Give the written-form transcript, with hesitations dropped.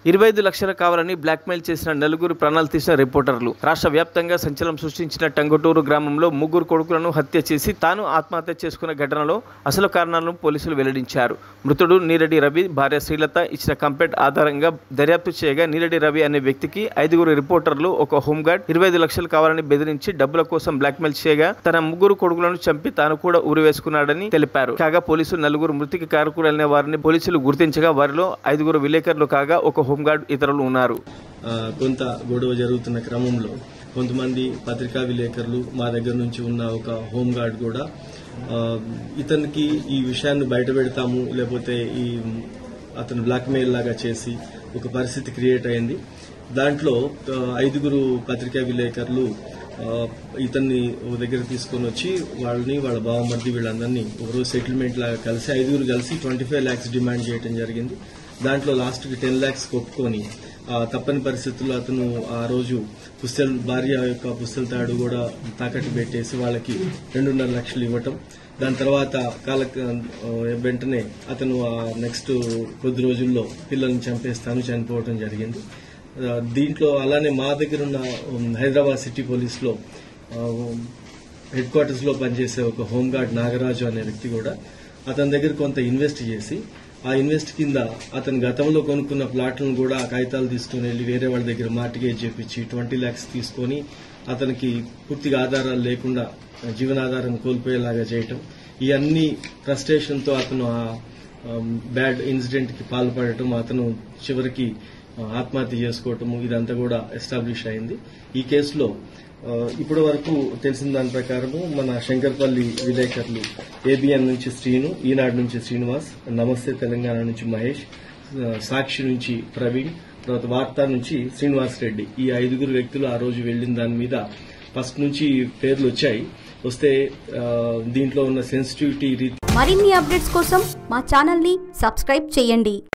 25 లక్షలు కావాలని బ్లాక్మెయిల్ చేసిన నలుగురు ప్రాణాలు తీసిన రిపోర్టర్లు. రాష్ట్ర వ్యాప్తంగా సంచలనం సృష్టించిన టంగుటూరు గ్రామంలో ముగ్గురు కొడుకులను హత్య చేసి తాను ఆత్మహత్య చేసుకున్న ఘటనలో అసలు కారణాలను పోలీసులు వెల్లడించారు. మృతుడు నీరెడ్డి రవి భార్య శ్రీలత ఇచ్చిన కంప్లైంట్ ఆధారంగా దర్యాప్తు చేయగా నీరెడ్డి రవి అనే వ్యక్తికి 5 రిపోర్టర్లు ఒక హోంగార్డ్ 25 లక్షలు కావాలని బెదిరించి డబ్బుల కోసం బ్లాక్మెయిల్ చేయగా తన ముగ్గురు కొడుకులను చంపి తాను కూడా ఊరి వేసుకున్నాడని తెలిపారు. కాగా పోలీసులు నలుగురు మృతికి కారకులైన వారిని పోలీసులు గుర్తించగా వారిలో 5 విలేకరులు కాగా ఒక హోంగార్డ్ ఇతరులు ఉన్నారు. కొంత గొడవ జరుగుతున్న క్రమంలో కొంతమంది పత్రికా విలేకరులు మా దగ్గర నుంచి ఉన్న ఒక హోంగార్డ్ కూడా ఇతనికి ఈ విషయాన్ని బయట పెడతాము లేకపోతే ఈ అతను బ్లాక్మెయిల్ లాగా చేసి ఒక పరిస్థితి క్రియేట్ అయింది. దాంట్లో 5 పత్రికా విలేకరులు ఇతన్ని దగ్గర తీసుకుని వచ్చి వాళ్ళ బావమర్ది వీళ్ళందరినీ ఒకరోజు సెటిల్మెంట్ లాగా కలిసి 5 కలిసి 25 lakhs డిమాండ్ చేయడం జరిగింది. దాంట్లో లాస్ట్కి 10 lakhs ఒప్పుకొని తప్పని పరిస్థితుల్లో అతను ఆ రోజు భార్య యొక్క పుస్తల తాడు కూడా తాకట్టు పెట్టేసి వాళ్ళకి 2.5 లక్షలు ఇవ్వటం. దాని తర్వాత వెంటనే అతను నెక్స్ట్ కొద్ది రోజుల్లో పిల్లల్ని చనిపోవటం జరిగింది. దీంట్లో అలానే మా దగ్గర ఉన్న హైదరాబాద్ సిటీ పోలీస్లో హెడ్ క్వార్టర్స్ లో పనిచేసే ఒక హోంగార్డ్ నాగరాజు అనే వ్యక్తి కూడా అతని దగ్గర కొంత ఇన్వెస్ట్ చేసి ఆ ఇన్వెస్ట్ కింద అతను గతంలో కొనుక్కున్న ప్లాట్లను కూడా ఆ కాగితాలు తీసుకుని వెళ్లి వేరే వాళ్ళ దగ్గర మార్టిగేజ్ చేపించి 20 lakhs తీసుకుని అతనికి పూర్తిగా ఆధారాలు లేకుండా జీవనాధారం కోల్పోయేలాగా చేయటం, ఈ అన్ని ఫ్రస్ట్రేషన్ తో అతను ఆ బ్యాడ్ ఇన్సిడెంట్ కి పాల్పడటం, అతను చివరికి ఆత్మహత్య చేసుకోవటము ఇదంతా కూడా ఎస్టాబ్లిష్ అయింది. ఈ కేసులో ఇప్పటి వరకు తెలిసిన దాని ప్రకారము మన శంకర్పల్లి విలేకరులు ఏబిఎన్ నుంచి శ్రీను, ఈనాడు నుంచి శ్రీనివాస్, నమస్తే తెలంగాణ నుంచి మహేష్, సాక్షి నుంచి ప్రవీణ్, తర్వాత వార్తా నుంచి శ్రీనివాస్ రెడ్డి, ఈ 5 వ్యక్తులు ఆ రోజు వెళ్లిన దాని మీద ఫస్ట్ నుంచి పేర్లు వచ్చాయి. వస్తే దీంట్లో ఉన్న సెన్సిటివిటీ మరిన్ని అప్డేట్స్ కోసం మా ఛానల్ ని సబ్స్క్రైబ్ చేయండి.